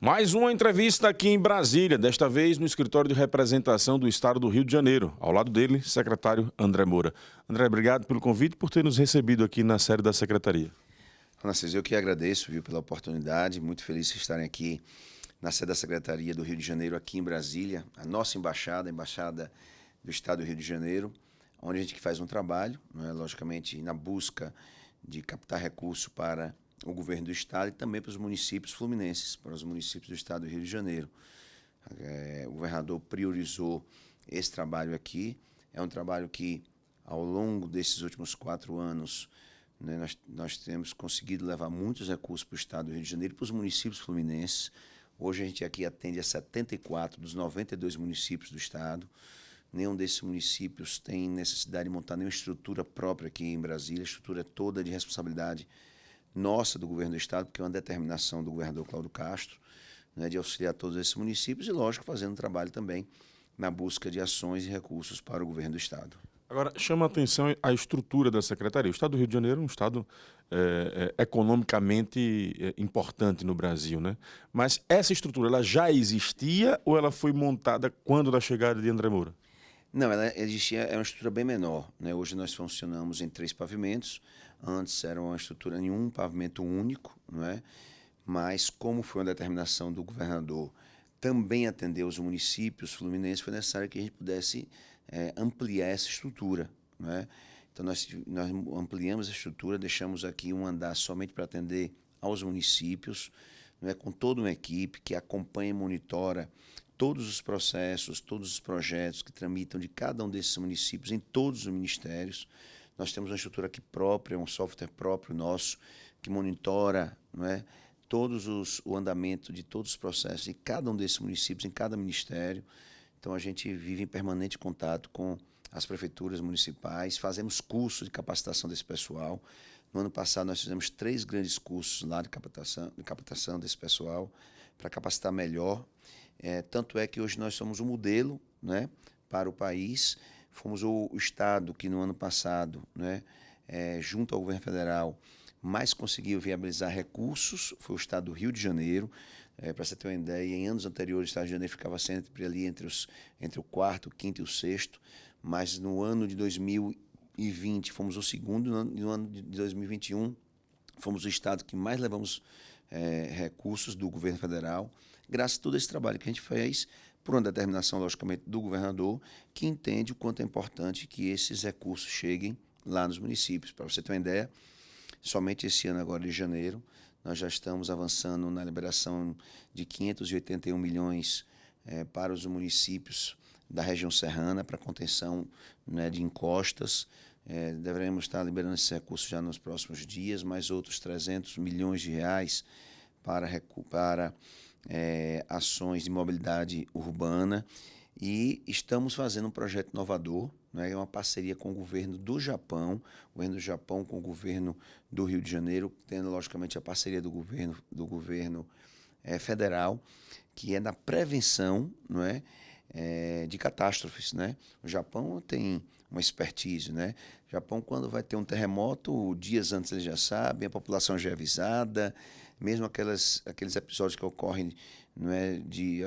Mais uma entrevista aqui em Brasília, desta vez no escritório de representação do Estado do Rio de Janeiro. Ao lado dele, secretário André Moura. André, obrigado pelo convite e por ter nos recebido aqui na sede da Secretaria. Francisco, eu que agradeço, pela oportunidade. Muito feliz de estarem aqui na sede da Secretaria do Rio de Janeiro, aqui em Brasília. A nossa embaixada, a Embaixada do Estado do Rio de Janeiro, onde a gente faz um trabalho, logicamente, na busca de captar recurso para o governo do Estado e também para os municípios fluminenses, para os municípios do Estado do Rio de Janeiro. O governador priorizou esse trabalho aqui. É um trabalho que, ao longo desses últimos 4 anos, nós temos conseguido levar muitos recursos para o Estado do Rio de Janeiro e para os municípios fluminenses. Hoje a gente aqui atende a 74 dos 92 municípios do Estado. Nenhum desses municípios tem necessidade de montar nenhuma estrutura própria aqui em Brasília. A estrutura é toda de responsabilidade nossa do governo do Estado, porque é uma determinação do governador Cláudio Castro, de auxiliar todos esses municípios e, lógico, fazendo um trabalho também na busca de ações e recursos para o governo do Estado. Agora, chama a atenção a estrutura da Secretaria. O Estado do Rio de Janeiro é um estado economicamente importante no Brasil, né? Mas essa estrutura ela já existia ou ela foi montada quando da chegada de André Moura? Não, ela existia, é uma estrutura bem menor, Hoje nós funcionamos em 3 pavimentos, antes era uma estrutura em um pavimento único, Mas como foi uma determinação do governador também atender os municípios fluminenses, foi necessário que a gente pudesse ampliar essa estrutura, Então nós ampliamos a estrutura, deixamos aqui um andar somente para atender aos municípios, com toda uma equipe que acompanha e monitora todos os processos, todos os projetos que tramitam de cada um desses municípios em todos os ministérios. Nós temos uma estrutura aqui própria, um software próprio nosso, que monitora o andamento de todos os processos em cada um desses municípios, em cada ministério. Então, a gente vive em permanente contato com as prefeituras municipais, fazemos cursos de capacitação desse pessoal. No ano passado, nós fizemos 3 grandes cursos lá de capacitação desse pessoal, para capacitar melhor. Tanto é que hoje nós somos um modelo para o país. Fomos o estado que no ano passado, junto ao governo federal, mais conseguiu viabilizar recursos, foi o estado do Rio de Janeiro. Para você ter uma ideia, em anos anteriores o estado de Janeiro ficava sempre ali entre o quarto, o quinto e o sexto, mas no ano de 2020 fomos o segundo, no ano de 2021 fomos o estado que mais levamos recursos do governo federal, graças a todo esse trabalho que a gente fez, por uma determinação, logicamente, do governador, que entende o quanto é importante que esses recursos cheguem lá nos municípios. Para você ter uma ideia, somente esse ano agora de janeiro, nós já estamos avançando na liberação de 581 milhões para os municípios da região serrana, para contenção de encostas. Devemos estar liberando esse recurso já nos próximos dias, mais outros 300 milhões de reais para ações de mobilidade urbana. E estamos fazendo um projeto inovador, é uma parceria com o governo do Japão com o governo do Rio de Janeiro, tendo logicamente a parceria do governo federal, que é na prevenção de catástrofes. O Japão tem uma expertise. O Japão, quando vai ter um terremoto, dias antes eles já sabem, a população já é avisada, mesmo aqueles episódios que ocorrem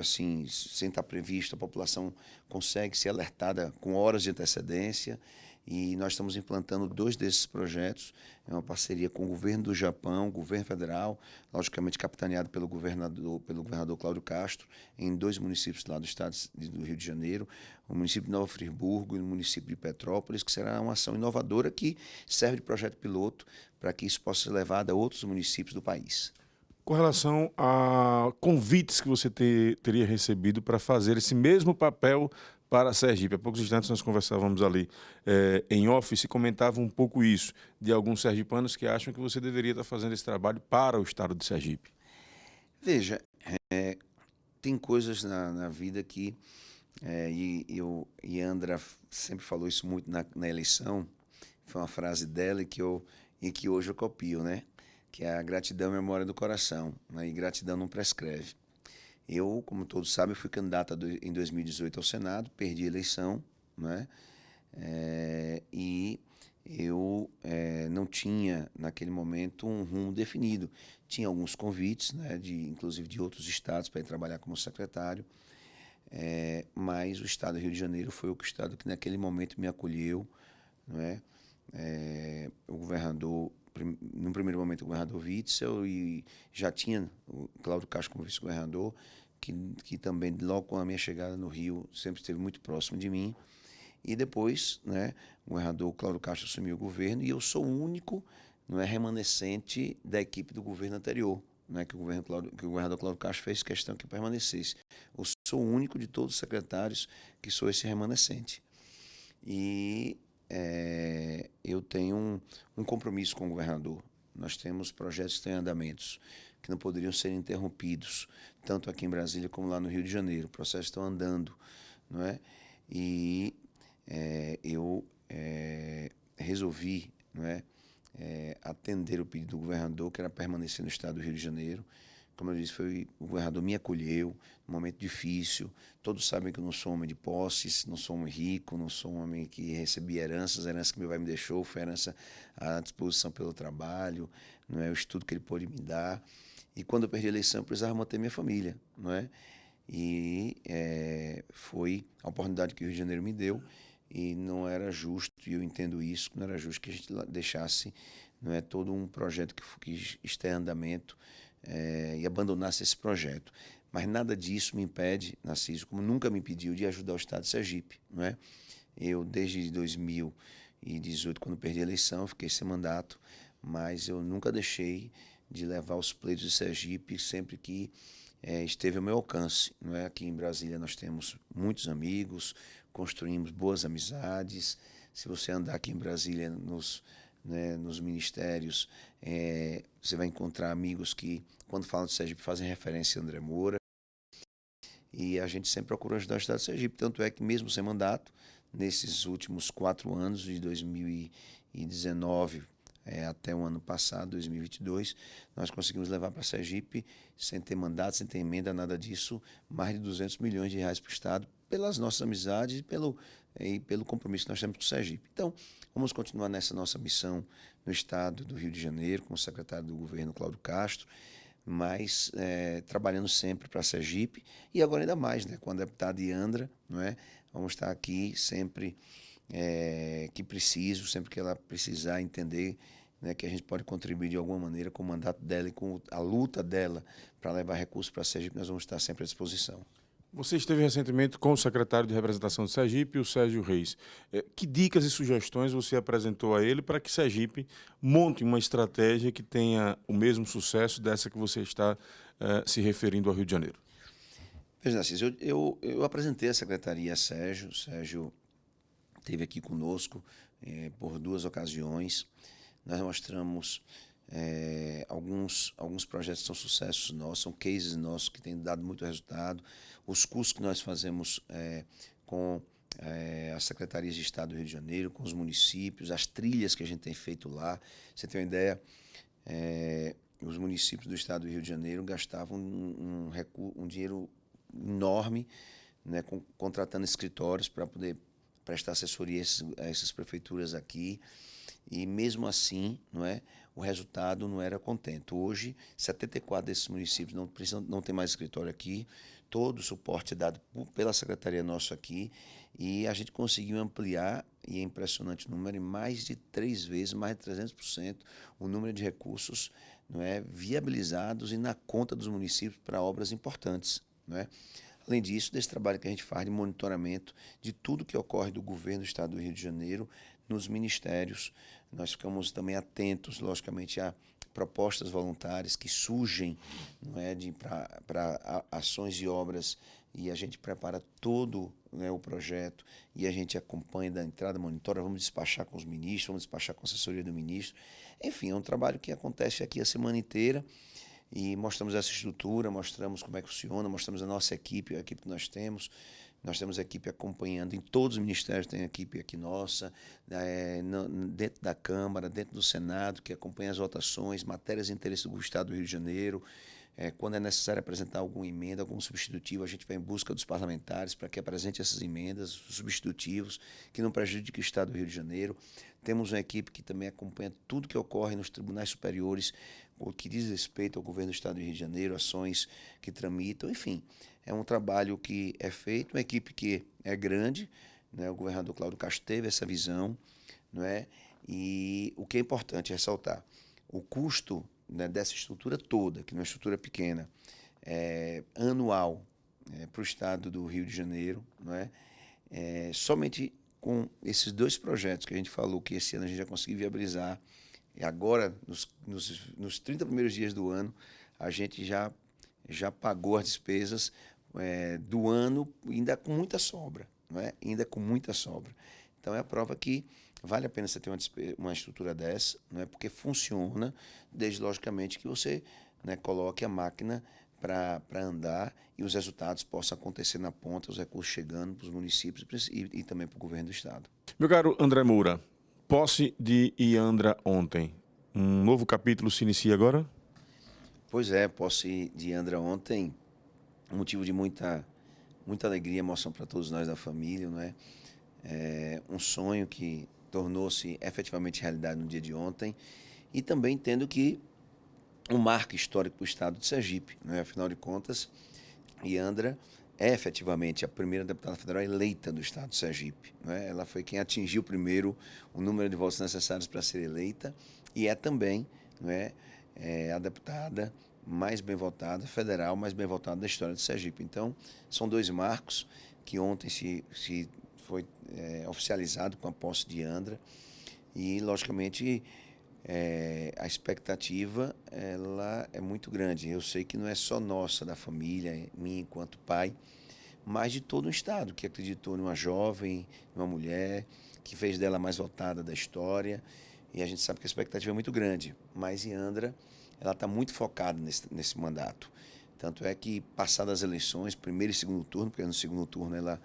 sem estar previsto, a população consegue ser alertada com horas de antecedência. E nós estamos implantando 2 desses projetos, uma parceria com o governo do Japão, o governo federal, logicamente capitaneado pelo governador Cláudio Castro, em 2 municípios lá do estado do Rio de Janeiro, o município de Nova Friburgo e o município de Petrópolis, que será uma ação inovadora que serve de projeto piloto para que isso possa ser levado a outros municípios do país. Com relação a convites que você teria recebido para fazer esse mesmo papel para Sergipe. Há poucos instantes nós conversávamos ali em off e comentava um pouco isso, de alguns sergipanos que acham que você deveria estar fazendo esse trabalho para o estado de Sergipe. Veja, tem coisas na vida que, e Andra sempre falou isso muito na eleição, foi uma frase dela e que hoje eu copio, que é a gratidão é a memória do coração, e gratidão não prescreve. Eu, como todos sabem, fui candidato em 2018 ao Senado, perdi a eleição, e eu não tinha, naquele momento, um rumo definido. Tinha alguns convites, né, inclusive de outros estados, para ir trabalhar como secretário, mas o estado do Rio de Janeiro foi o estado que, naquele momento, me acolheu, não é? O governador, no primeiro momento, o governador Witzel, e já tinha o Cláudio Castro como vice-governador, que também, logo com a minha chegada no Rio, sempre esteve muito próximo de mim. E depois, né, o governador Cláudio Castro assumiu o governo e eu sou o único, não é, remanescente da equipe do governo anterior, né, que o governador Cláudio Castro fez questão que permanecesse. Eu sou o único de todos os secretários que sou esse remanescente. E eu tenho um compromisso com o governador. Nós temos projetos que estão em andamentos, que não poderiam ser interrompidos, tanto aqui em Brasília como lá no Rio de Janeiro. Processos estão andando, não é? E eu resolvi, não é, atender o pedido do governador, que era permanecer no estado do Rio de Janeiro. Como eu disse, o governador me acolheu, num momento difícil. Todos sabem que eu não sou homem de posses, não sou um homem rico, não sou um homem que recebi heranças. A herança que meu pai me deixou foi herança à disposição pelo trabalho, não é, o estudo que ele pôde me dar. E quando eu perdi a eleição, eu precisava manter minha família, não é? E foi a oportunidade que o Rio de Janeiro me deu, e não era justo, e eu entendo isso, não era justo que a gente deixasse, não é, todo um projeto que está em andamento, e abandonasse esse projeto. Mas nada disso me impede, Narciso, como nunca me impediu, de ajudar o Estado de Sergipe, não é? Eu, desde 2018, quando perdi a eleição, fiquei sem mandato, mas eu nunca deixei de levar os pleitos de Sergipe sempre que esteve ao meu alcance, não é? Aqui em Brasília nós temos muitos amigos, construímos boas amizades. Se você andar aqui em Brasília nos ministérios, você vai encontrar amigos que, quando falam de Sergipe, fazem referência a André Moura. E a gente sempre procura ajudar o Estado de Sergipe. Tanto é que, mesmo sem mandato, nesses últimos 4 anos, de 2019 até o ano passado, 2022, nós conseguimos levar para Sergipe, sem ter mandato, sem ter emenda, nada disso, mais de 200 milhões de reais para o Estado, pelas nossas amizades e pelo compromisso que nós temos com o Sergipe. Então, vamos continuar nessa nossa missão no Estado do Rio de Janeiro, com o secretário do governo, Cláudio Castro, mas trabalhando sempre para Sergipe, e agora ainda mais, né, com a deputada Iandra, não é? Vamos estar aqui sempre que preciso, sempre que ela precisar entender, né, que a gente pode contribuir de alguma maneira com o mandato dela e com a luta dela para levar recursos para Sergipe, nós vamos estar sempre à disposição. Você esteve recentemente com o secretário de representação de Sergipe, o Sérgio Reis. Que dicas e sugestões você apresentou a ele para que Sergipe monte uma estratégia que tenha o mesmo sucesso dessa que você está se referindo ao Rio de Janeiro? Veja, Narciso, eu apresentei a secretaria a Sérgio. O Sérgio esteve aqui conosco por 2 ocasiões. Nós mostramos alguns projetos que são sucessos nossos, são cases nossos que têm dado muito resultado. Os cursos que nós fazemos com as secretarias de Estado do Rio de Janeiro, com os municípios, as trilhas que a gente tem feito lá. Você tem uma ideia, os municípios do Estado do Rio de Janeiro gastavam um dinheiro enorme, né, contratando escritórios para poder prestar assessoria a essas prefeituras aqui, e mesmo assim, não é, o resultado não era contente. Hoje, 74 desses municípios não tem mais escritório aqui, todo o suporte é dado pela secretaria nossa aqui, e a gente conseguiu ampliar, e é impressionante o número, em mais de 3 vezes, mais de 300%, o número de recursos, não é, viabilizados e na conta dos municípios para obras importantes, não é? Além disso, desse trabalho que a gente faz de monitoramento de tudo que ocorre do governo do Estado do Rio de Janeiro nos ministérios, nós ficamos também atentos, logicamente, a propostas voluntárias que surgem, não é, para ações e obras, e a gente prepara todo, né, o projeto, e a gente acompanha da entrada, monitora, vamos despachar com os ministros, vamos despachar com a assessoria do ministro. Enfim, é um trabalho que acontece aqui a semana inteira, e mostramos essa estrutura, mostramos como é que funciona, mostramos a nossa equipe, a equipe que nós temos. Nós temos a equipe acompanhando, em todos os ministérios tem a equipe aqui nossa, dentro da Câmara, dentro do Senado, que acompanha as votações, matérias de interesse do Estado do Rio de Janeiro. Quando é necessário apresentar alguma emenda, algum substitutivo, a gente vai em busca dos parlamentares para que apresente essas emendas, os substitutivos, que não prejudiquem o Estado do Rio de Janeiro. Temos uma equipe que também acompanha tudo que ocorre nos tribunais superiores, o que diz respeito ao governo do Estado do Rio de Janeiro, ações que tramitam, enfim. É um trabalho que é feito, uma equipe que é grande, né? O governador Cláudio Castro teve essa visão, não é? E o que é importante ressaltar, o custo, né, dessa estrutura toda, que não é uma estrutura pequena, anual, para o Estado do Rio de Janeiro, não é? Somente com esses 2 projetos que a gente falou que esse ano a gente já conseguiu viabilizar, e agora, nos 30 primeiros dias do ano, a gente já pagou as despesas do ano, ainda com muita sobra, não é? Ainda com muita sobra. Então, é a prova que vale a pena você ter uma estrutura dessa, não é? Porque funciona, desde, logicamente, que você, né, coloque a máquina para andar e os resultados possam acontecer na ponta, os recursos chegando para os municípios e também para o governo do Estado. Meu caro André Moura, posse de Iandra ontem. Um novo capítulo se inicia agora? Pois é, posse de Iandra ontem, um motivo de muita alegria e emoção para todos nós da família, não é? Um sonho que tornou-se efetivamente realidade no dia de ontem e também entendo que um marco histórico para o Estado de Sergipe, não é? Afinal de contas, Iandra é efetivamente a primeira deputada federal eleita do Estado de Sergipe, não é? Ela foi quem atingiu primeiro o número de votos necessários para ser eleita e é também, não é, a deputada mais bem votada, federal, mais bem votada da história de Sergipe. Então, são 2 marcos que ontem se foi oficializado com a posse de Iandra e, logicamente, a expectativa ela é muito grande. Eu sei que não é só nossa, da família, minha enquanto pai, mas de todo o Estado, que acreditou numa jovem, numa mulher, que fez dela a mais votada da história. E a gente sabe que a expectativa é muito grande. Mas Iandra, ela está muito focada nesse mandato. Tanto é que, passadas as eleições, primeiro e segundo turno, porque no segundo turno ela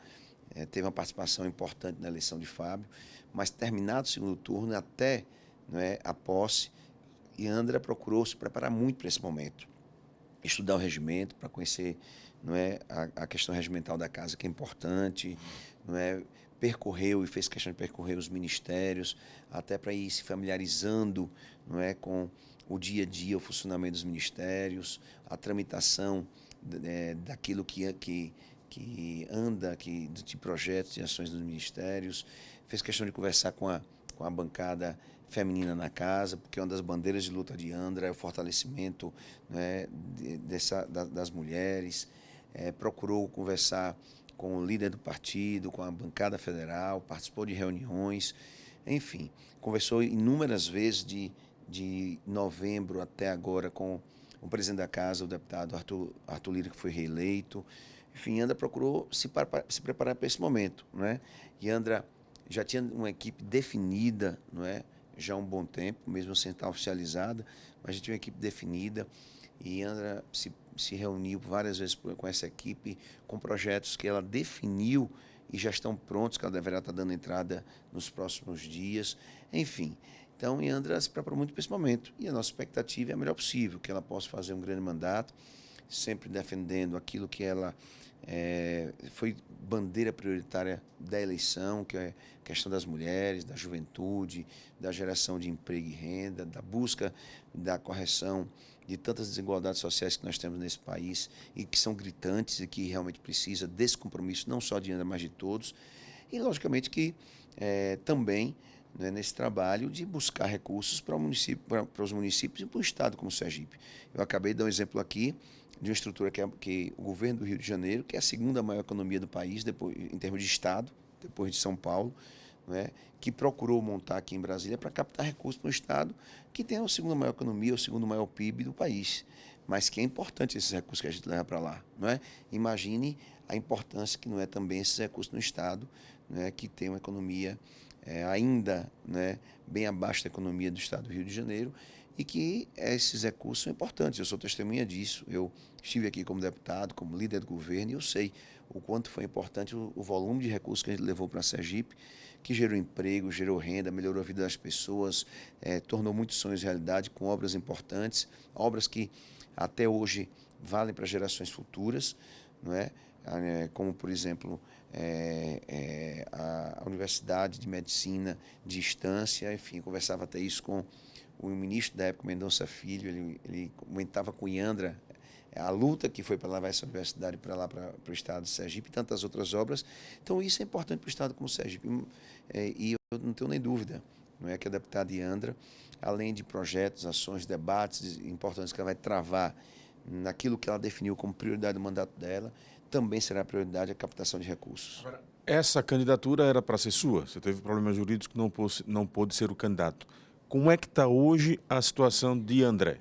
teve uma participação importante na eleição de Fábio, mas terminado o segundo turno, até, não é, a posse, Iandra procurou se preparar muito para esse momento. Estudar o regimento, para conhecer, não é, a questão regimental da casa, que é importante, não é, percorreu e fez questão de percorrer os ministérios, até para ir se familiarizando, não é, com o dia a dia, o funcionamento dos ministérios, a tramitação daquilo que anda, de projetos e ações dos ministérios. Fez questão de conversar com a bancada feminina na casa, porque uma das bandeiras de luta de Iandra é o fortalecimento, né, das mulheres. Procurou conversar com o líder do partido, com a bancada federal, participou de reuniões, enfim, conversou inúmeras vezes de novembro até agora com o presidente da casa, o deputado Arthur Lira, que foi reeleito. Enfim, Iandra procurou se preparar para esse momento, não é? Iandra já tinha uma equipe definida, não é? Já há um bom tempo, mesmo sem estar oficializada, mas já tinha uma equipe definida e Iandra se reuniu várias vezes com essa equipe, com projetos que ela definiu e já estão prontos, que ela deverá estar dando entrada nos próximos dias. Enfim, então Iandra se preparou muito para esse momento e a nossa expectativa é a melhor possível, que ela possa fazer um grande mandato, sempre defendendo aquilo que ela foi bandeira prioritária da eleição, que é a questão das mulheres, da juventude, da geração de emprego e renda, da busca da correção de tantas desigualdades sociais que nós temos nesse país e que são gritantes e que realmente precisa desse compromisso, não só de Iandra, mas de todos. E, logicamente, que também, né, nesse trabalho de buscar recursos para os municípios e para o Estado como Sergipe. Eu acabei de dar um exemplo aqui de uma estrutura que o governo do Rio de Janeiro, que é a segunda maior economia do país, depois, em termos de Estado, depois de São Paulo, né, que procurou montar aqui em Brasília para captar recursos para o Estado, que tem a segunda maior economia, o segundo maior PIB do país. Mas que é importante esses recursos que a gente leva para lá, não é? Imagine a importância que não é também esses recursos no Estado, né, que tem uma economia ainda, né, bem abaixo da economia do Estado do Rio de Janeiro, e que esses recursos são importantes. Eu sou testemunha disso. Eu estive aqui como deputado, como líder do governo, e eu sei o quanto foi importante o volume de recursos que a gente levou para Sergipe, que gerou emprego, gerou renda, melhorou a vida das pessoas, tornou muitos sonhos realidade com obras importantes, obras que até hoje valem para gerações futuras, não é? como, por exemplo, a Universidade de Medicina de Estância, enfim, conversava até isso com o ministro da época, Mendonça Filho, ele comentava com o Iandra a luta que foi para levar essa universidade para lá, para o estado de Sergipe e tantas outras obras. Então, isso é importante para o estado como Sergipe. E eu não tenho nem dúvida, não é, que a deputada Iandra, além de projetos, ações, debates importantes que ela vai travar naquilo que ela definiu como prioridade do mandato dela, também será prioridade a captação de recursos. Essa candidatura era para ser sua? Você teve problemas jurídicos que não pôde ser o candidato. Como é que está hoje a situação de André?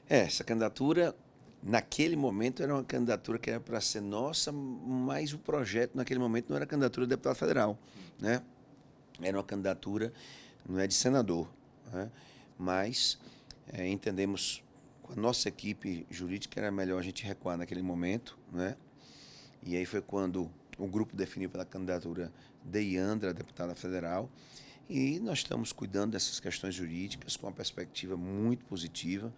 Essa candidatura, naquele momento, era uma candidatura que era para ser nossa, mas o projeto, naquele momento, não era candidatura de deputado federal, né? Era uma candidatura, não é de senador, né? Mas entendemos com a nossa equipe jurídica que era melhor a gente recuar naquele momento, né? E aí foi quando o grupo definiu pela candidatura de Iandra, deputada federal, e nós estamos cuidando dessas questões jurídicas com uma perspectiva muito positiva,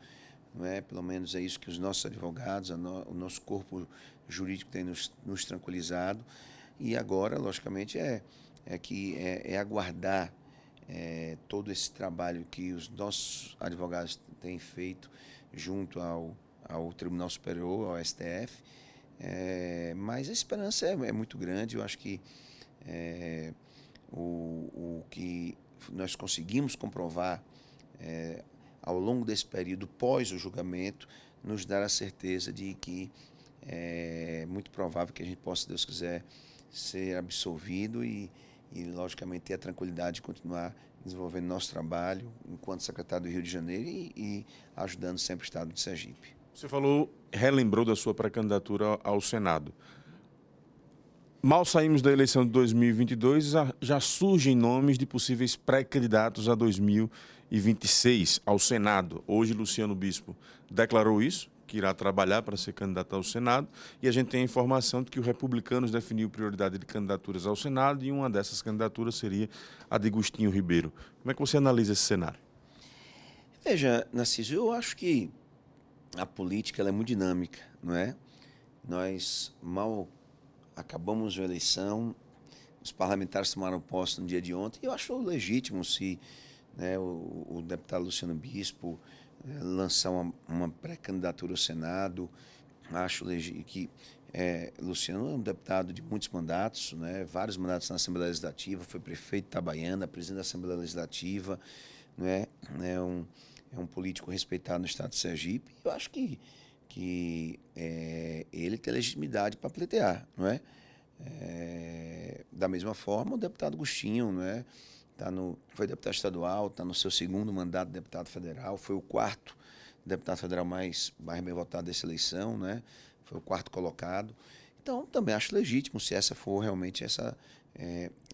não é? Pelo menos é isso que os nossos advogados, o nosso corpo jurídico tem nos tranquilizado. E agora, logicamente, é aguardar todo esse trabalho que os nossos advogados têm feito junto ao Tribunal Superior, ao STF. Mas a esperança é muito grande. Eu acho que o que nós conseguimos comprovar ao longo desse período pós o julgamento, nos dar a certeza de que é muito provável que a gente possa, se Deus quiser, ser absolvido e logicamente, ter a tranquilidade de continuar desenvolvendo nosso trabalho enquanto secretário do Rio de Janeiro e ajudando sempre o estado de Sergipe. Você relembrou da sua pré-candidatura ao Senado. Mal saímos da eleição de 2022, já surgem nomes de possíveis pré-candidatos a 2026 ao Senado. Hoje, Luciano Bispo declarou isso, que irá trabalhar para ser candidato ao Senado, e a gente tem a informação de que os republicanos definiu prioridade de candidaturas ao Senado, e uma dessas candidaturas seria a de Agostinho Ribeiro. Como é que você analisa esse cenário? Veja, Narciso, eu acho que a política ela é muito dinâmica, não é? Nós mal acabamos a eleição, os parlamentares tomaram posse no dia de ontem, e eu acho legítimo se, né, o deputado Luciano Bispo lançar uma pré-candidatura ao Senado. Acho que Luciano é um deputado de muitos mandatos, né, vários mandatos na Assembleia Legislativa, foi prefeito de Itabaiana, presidente da Assembleia Legislativa, né, é um político respeitado no estado de Sergipe. Eu acho que ele tem legitimidade para pleitear, não é? Da mesma forma, o deputado Agostinho, não é? Foi deputado estadual, está no seu segundo mandato de deputado federal, foi o quarto deputado federal mais bem votado dessa eleição, né? Foi o quarto colocado. Então, também acho legítimo se essa for realmente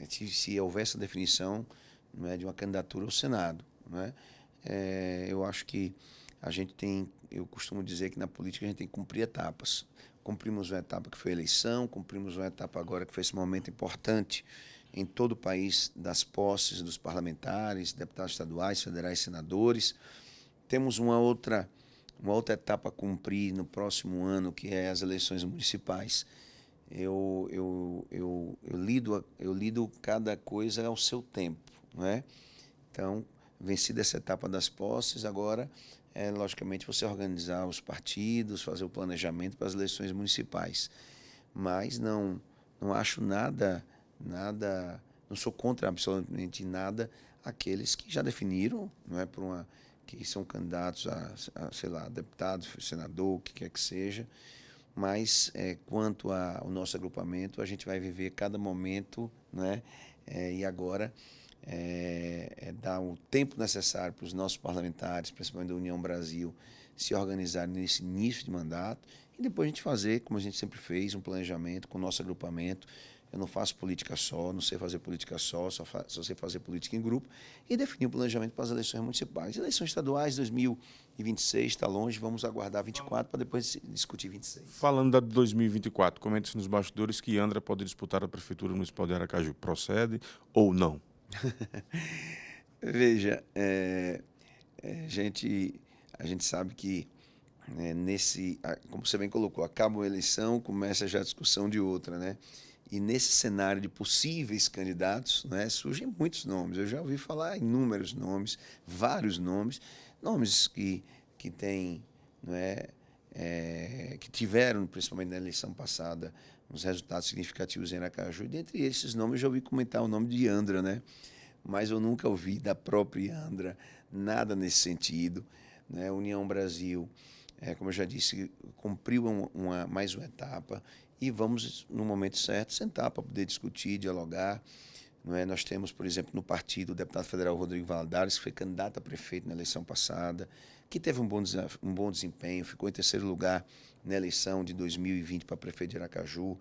se houver essa definição, não é, de uma candidatura ao Senado, não é? Eu acho que eu costumo dizer que na política a gente tem que cumprir etapas. Cumprimos uma etapa que foi a eleição, cumprimos uma etapa agora que foi esse momento importante em todo o país das posses dos parlamentares, deputados estaduais, federais, senadores. Temos uma outra etapa a cumprir no próximo ano, que é as eleições municipais. Eu lido cada coisa ao seu tempo, não é? Então, vencida essa etapa das posses, agora logicamente, você organizar os partidos, fazer o planejamento para as eleições municipais. Mas não acho nada, não sou contra absolutamente nada aqueles que já definiram, não é, que são candidatos sei lá, deputado, senador, o que quer que seja. Mas quanto ao nosso agrupamento, a gente vai viver cada momento, né? E agora dar o tempo necessário para os nossos parlamentares, principalmente da União Brasil, se organizarem nesse início de mandato e depois a gente fazer, como a gente sempre fez, um planejamento com o nosso agrupamento. Eu não faço política só, não sei fazer política só sei fazer política em grupo e definir um planejamento para as eleições municipais. Eleições estaduais, 2026, está longe, vamos aguardar 24 para depois discutir 26. Falando da de 2024, comente-se nos bastidores que André pode disputar a Prefeitura Municipal de Aracaju. Procede ou não? Veja, a gente sabe que como você bem colocou, acaba uma eleição, começa já a discussão de outra, né? E nesse cenário de possíveis candidatos, né, surgem muitos nomes. Eu já ouvi falar inúmeros nomes, vários nomes, nomes que têm, não é, que tiveram, principalmente na eleição passada, uns resultados significativos em Aracaju. E dentre esses nomes, eu já ouvi comentar o nome de Andra, né? Mas eu nunca ouvi da própria Andra nada nesse sentido, né? União Brasil, como eu já disse, cumpriu mais uma etapa e vamos, no momento certo, sentar para poder discutir, dialogar. Não é? Nós temos, por exemplo, no partido o deputado federal Rodrigo Valadares, que foi candidato a prefeito na eleição passada, que teve um bom desempenho, ficou em terceiro lugar na eleição de 2020 para prefeito de Aracaju,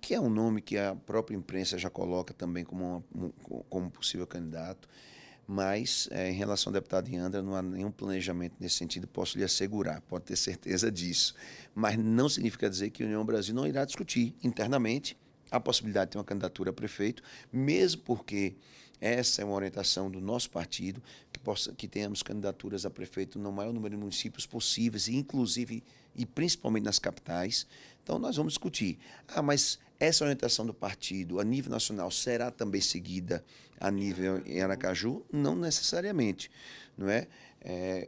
que é um nome que a própria imprensa já coloca também como possível candidato. Mas, em relação ao deputado Andra, não há nenhum planejamento nesse sentido, posso lhe assegurar, pode ter certeza disso. Mas não significa dizer que a União Brasil não irá discutir internamente a possibilidade de ter uma candidatura a prefeito, mesmo porque essa é uma orientação do nosso partido, que tenhamos candidaturas a prefeito no maior número de municípios possíveis, inclusive e principalmente nas capitais. Então, nós vamos discutir. Mas essa orientação do partido a nível nacional será também seguida a nível em Aracaju? Não necessariamente, não é?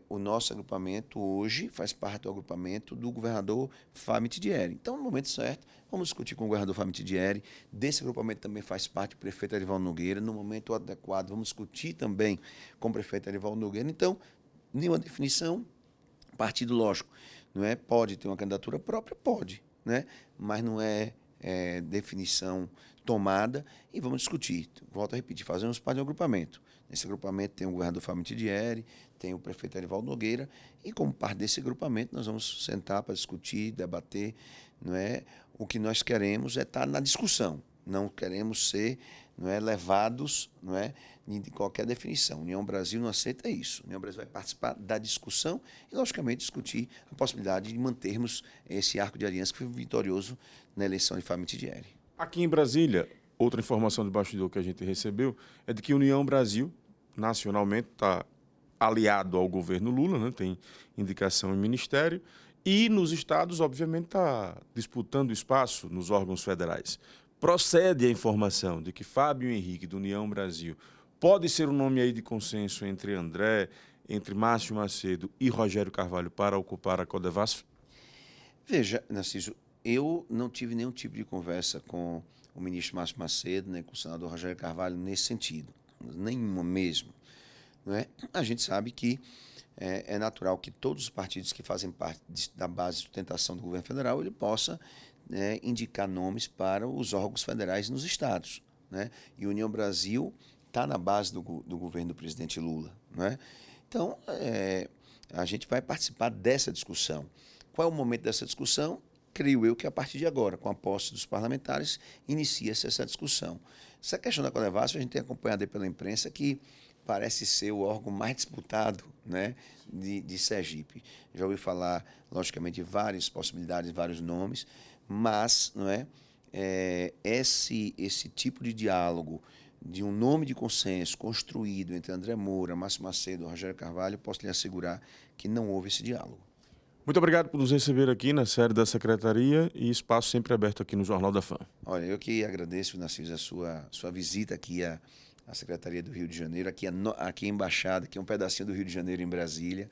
O nosso agrupamento hoje faz parte do agrupamento do governador Fábio Mitidieri. Então, no momento certo, vamos discutir com o governador Fábio Mitidieri. Desse agrupamento também faz parte o prefeito Arivaldo Nogueira. No momento adequado, vamos discutir também com o prefeito Arivaldo Nogueira. Então, nenhuma definição, partido lógico, não é? Pode ter uma candidatura própria? Pode, né? Mas não é definição tomada e vamos discutir. Volto a repetir, fazemos parte de um agrupamento. Nesse agrupamento tem o governador Fábio Mitidieri, tem o prefeito Arivaldo Nogueira e como parte desse agrupamento nós vamos sentar para discutir, debater, não é? O que nós queremos é estar na discussão, não queremos ser, não é, levados, não é, de qualquer definição. União Brasil não aceita isso. União Brasil vai participar da discussão e, logicamente, discutir a possibilidade de mantermos esse arco de aliança que foi vitorioso na eleição de Fábio Mitidieri. Aqui em Brasília, outra informação de bastidor que a gente recebeu é de que a União Brasil, nacionalmente, está aliado ao governo Lula, né? Tem indicação em ministério, e nos estados, obviamente, está disputando espaço nos órgãos federais. Procede a informação de que Fábio Henrique, do União Brasil, pode ser um nome aí de consenso entre André, entre Márcio Macedo e Rogério Carvalho para ocupar a Codevasf? Veja, Narciso, eu não tive nenhum tipo de conversa com o ministro Márcio Macedo, nem com o senador Rogério Carvalho nesse sentido, nenhuma mesmo. Não é? A gente sabe que é natural que todos os partidos que fazem parte da base de sustentação do governo federal ele possa indicar nomes para os órgãos federais nos estados, né? E a União Brasil está na base do governo do presidente Lula, não é? Então, a gente vai participar dessa discussão. Qual é o momento dessa discussão? Creio eu que a partir de agora, com a posse dos parlamentares, inicia-se essa discussão. Essa questão da Codevasf, a gente tem acompanhado aí pela imprensa que parece ser o órgão mais disputado, né, de Sergipe. Já ouvi falar, logicamente, de várias possibilidades, vários nomes, mas não é, esse tipo de diálogo, de um nome de consenso construído entre André Moura, Márcio Macedo e Rogério Carvalho, posso lhe assegurar que não houve esse diálogo. Muito obrigado por nos receber aqui na sede da Secretaria e espaço sempre aberto aqui no Jornal da Fã. Olha, eu que agradeço, Narciso, a sua visita aqui à Secretaria do Rio de Janeiro, aqui a Embaixada, que é um pedacinho do Rio de Janeiro em Brasília.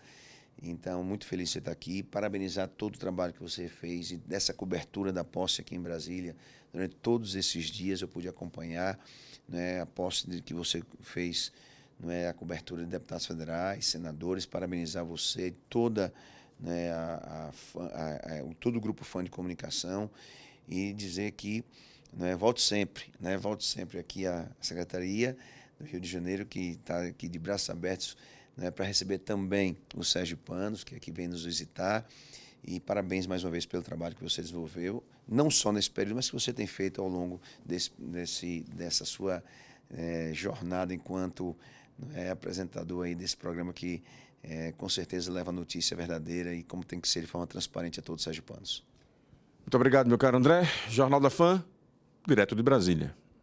Então, muito feliz de você estar aqui, parabenizar todo o trabalho que você fez e dessa cobertura da posse aqui em Brasília. Durante todos esses dias eu pude acompanhar, né, a posse que você fez, a cobertura de deputados federais, senadores, parabenizar você, toda, todo o grupo Fã de Comunicação e dizer que volte sempre aqui à Secretaria do Rio de Janeiro, que está aqui de braços abertos, para receber também os sergipanos, que aqui vem nos visitar. E parabéns mais uma vez pelo trabalho que você desenvolveu, não só nesse período, mas que você tem feito ao longo dessa sua jornada enquanto apresentador aí desse programa que com certeza leva a notícia verdadeira e como tem que ser de forma transparente a todos os sergipanos. Muito obrigado, meu caro André. Jornal da Fã, direto de Brasília.